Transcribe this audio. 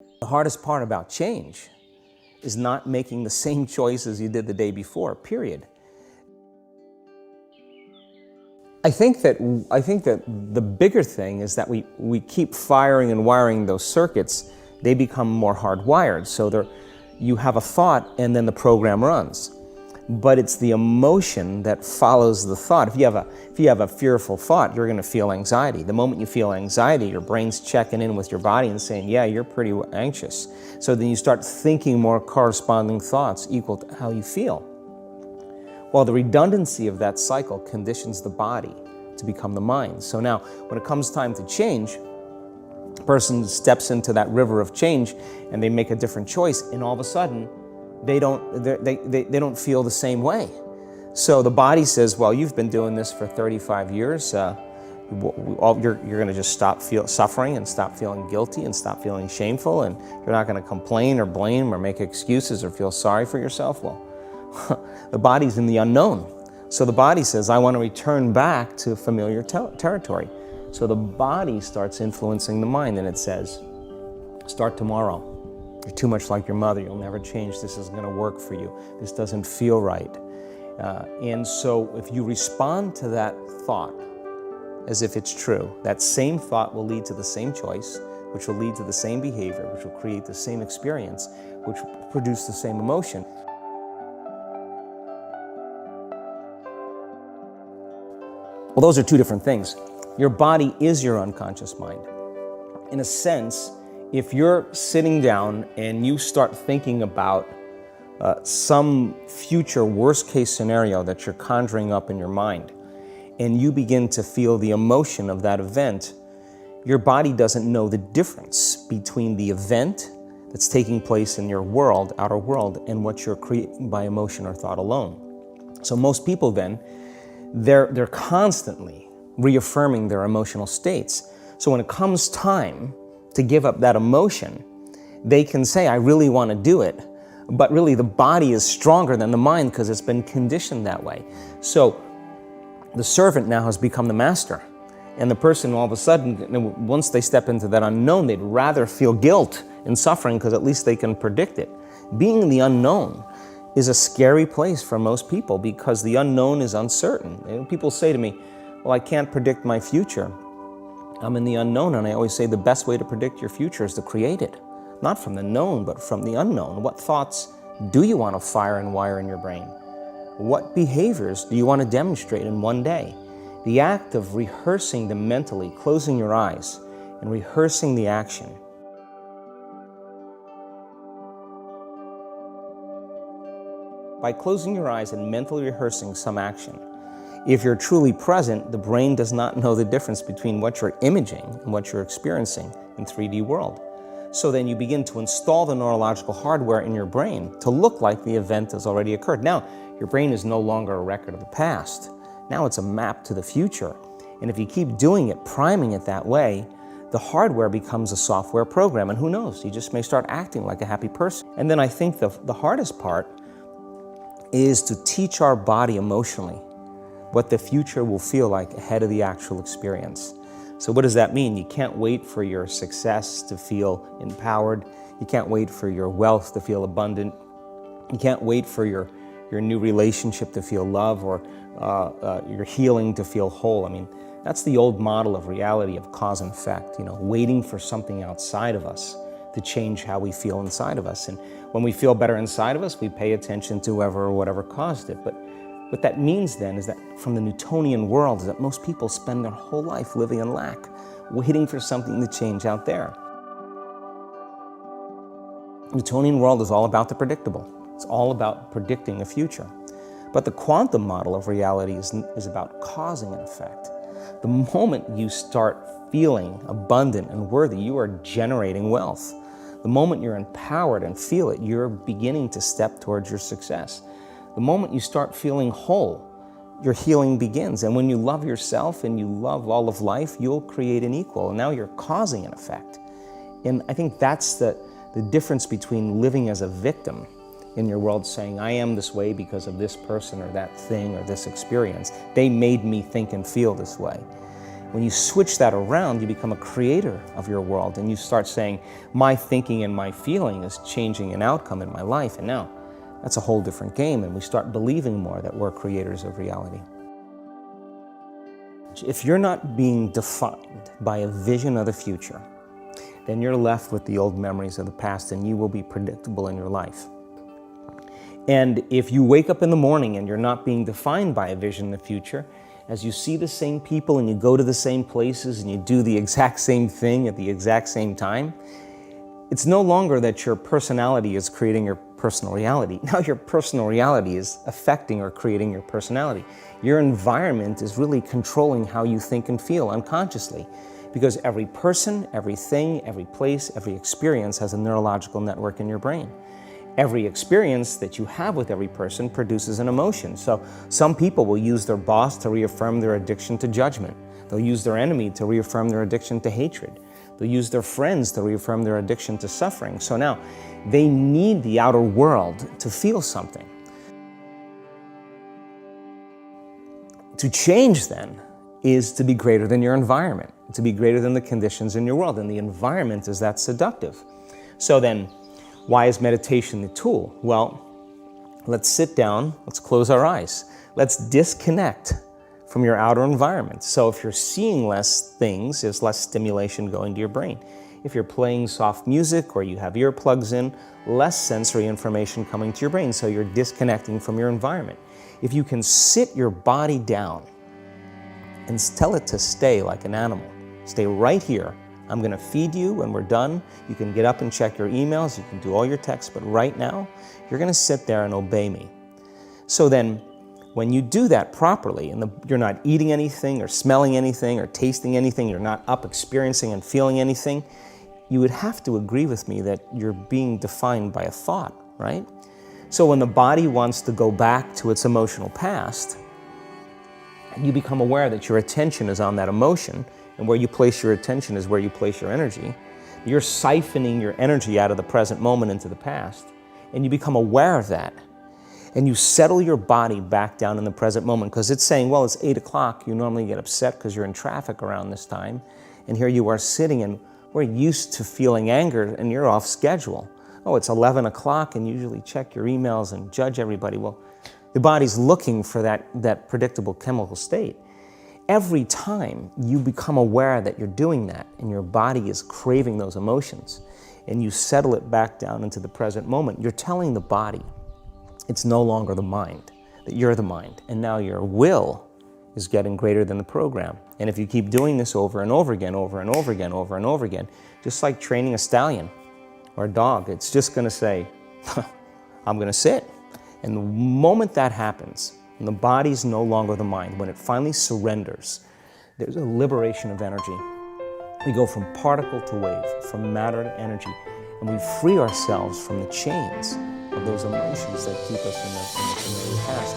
The hardest part about change is not making the same choices you did the day before, period. I think that the bigger thing is that we keep firing and wiring those circuits. They become more hardwired. So you have a thought and then the program runs. But it's the emotion that follows the thought. If you have a fearful thought, you're going to feel anxiety. The moment you feel anxiety, your brain's checking in with your body and saying, yeah, you're pretty anxious. So then you start thinking more corresponding thoughts equal to how you feel. Well, the redundancy of that cycle conditions the body to become the mind. So now, when it comes time to change, a person steps into that river of change and they make a different choice, and all of a sudden, they don't feel the same way. So the body says, well, you've been doing this for 35 years. You're going to just stop suffering and stop feeling guilty and stop feeling shameful, and you're not going to complain or blame or make excuses or feel sorry for yourself. Well, the body's in the unknown. So the body says, I want to return back to familiar territory. So the body starts influencing the mind, and it says, start tomorrow. You're too much like your mother. You'll never change. This isn't going to work for you. This doesn't feel right. And so if you respond to that thought as if it's true, that same thought will lead to the same choice, which will lead to the same behavior, which will create the same experience, which will produce the same emotion. Well, those are two different things. Your body is your unconscious mind. In a sense, if you're sitting down and you start thinking about some future worst-case scenario that you're conjuring up in your mind, and you begin to feel the emotion of that event, your body doesn't know the difference between the event that's taking place in your world, outer world, and what you're creating by emotion or thought alone. So most people then, they're constantly reaffirming their emotional states. So when it comes time to give up that emotion, they can say, I really want to do it, but really the body is stronger than the mind because it's been conditioned that way. So the servant now has become the master, and the person all of a sudden, once they step into that unknown, they'd rather feel guilt and suffering because at least they can predict it. Being in the unknown is a scary place for most people because the unknown is uncertain. People say to me, well, I can't predict my future. I'm in the unknown, and I always say the best way to predict your future is to create it. Not from the known, but from the unknown. What thoughts do you want to fire and wire in your brain? What behaviors do you want to demonstrate in one day? The act of rehearsing them mentally, closing your eyes, and rehearsing the action. By closing your eyes and mentally rehearsing some action, if you're truly present, the brain does not know the difference between what you're imaging and what you're experiencing in 3D world. So then you begin to install the neurological hardware in your brain to look like the event has already occurred. Now, your brain is no longer a record of the past. Now it's a map to the future. And if you keep doing it, priming it that way, the hardware becomes a software program. And who knows, you just may start acting like a happy person. And then I think the hardest part is to teach our body emotionally what the future will feel like ahead of the actual experience. So what does that mean? You can't wait for your success to feel empowered. You can't wait for your wealth to feel abundant. You can't wait for your new relationship to feel love, or your healing to feel whole. I mean, that's the old model of reality, of cause and effect, waiting for something outside of us to change how we feel inside of us. And when we feel better inside of us, we pay attention to whoever or whatever caused it. But what that means then is that from the Newtonian world is that most people spend their whole life living in lack, waiting for something to change out there. The Newtonian world is all about the predictable. It's all about predicting the future. But the quantum model of reality is about causing an effect. The moment you start feeling abundant and worthy, you are generating wealth. The moment you're empowered and feel it, you're beginning to step towards your success. The moment you start feeling whole, your healing begins. And when you love yourself and you love all of life, you'll create an equal. And now you're causing an effect. And I think that's the difference between living as a victim in your world, saying, I am this way because of this person or that thing or this experience. They made me think and feel this way. When you switch that around, you become a creator of your world, and you start saying, my thinking and my feeling is changing an outcome in my life, and now that's a whole different game, and we start believing more that we're creators of reality. If you're not being defined by a vision of the future, then you're left with the old memories of the past, and you will be predictable in your life. And if you wake up in the morning and you're not being defined by a vision in the future, as you see the same people and you go to the same places and you do the exact same thing at the exact same time, it's no longer that your personality is creating your personal reality. Now your personal reality is affecting or creating your personality. Your environment is really controlling how you think and feel unconsciously, because every person, everything, every place, every experience has a neurological network in your brain. Every experience that you have with every person produces an emotion. So some people will use their boss to reaffirm their addiction to judgment. They'll use their enemy to reaffirm their addiction to hatred. They'll use their friends to reaffirm their addiction to suffering. So now they need the outer world to feel something. To change then is to be greater than your environment, to be greater than the conditions in your world. And the environment is that seductive. So then, why is meditation the tool? Well, let's sit down, let's close our eyes. Let's disconnect from your outer environment. So if you're seeing less things, there's less stimulation going to your brain. If you're playing soft music or you have earplugs in, less sensory information coming to your brain, so you're disconnecting from your environment. If you can sit your body down and tell it to stay like an animal, stay right here. I'm going to feed you when we're done. You can get up and check your emails, you can do all your texts, but right now, you're going to sit there and obey me. So then, when you do that properly, and you're not eating anything or smelling anything or tasting anything, you're not up experiencing and feeling anything, you would have to agree with me that you're being defined by a thought, right? So when the body wants to go back to its emotional past, and you become aware that your attention is on that emotion, and where you place your attention is where you place your energy. You're siphoning your energy out of the present moment into the past, and you become aware of that. And you settle your body back down in the present moment, because it's saying, well, it's 8 o'clock. You normally get upset because you're in traffic around this time, and here you are sitting, and we're used to feeling anger, and you're off schedule. Oh, it's 11 o'clock, and you usually check your emails and judge everybody. Well, the body's looking for that predictable chemical state. Every time you become aware that you're doing that and your body is craving those emotions and you settle it back down into the present moment, you're telling the body it's no longer the mind, that you're the mind. And now your will is getting greater than the program. And if you keep doing this over and over again, over and over again, over and over again, just like training a stallion or a dog, it's just going to say, I'm going to sit. And the moment that happens, and the body's no longer the mind, when it finally surrenders, there's a liberation of energy. We go from particle to wave, from matter to energy, and we free ourselves from the chains of those emotions that keep us in the past.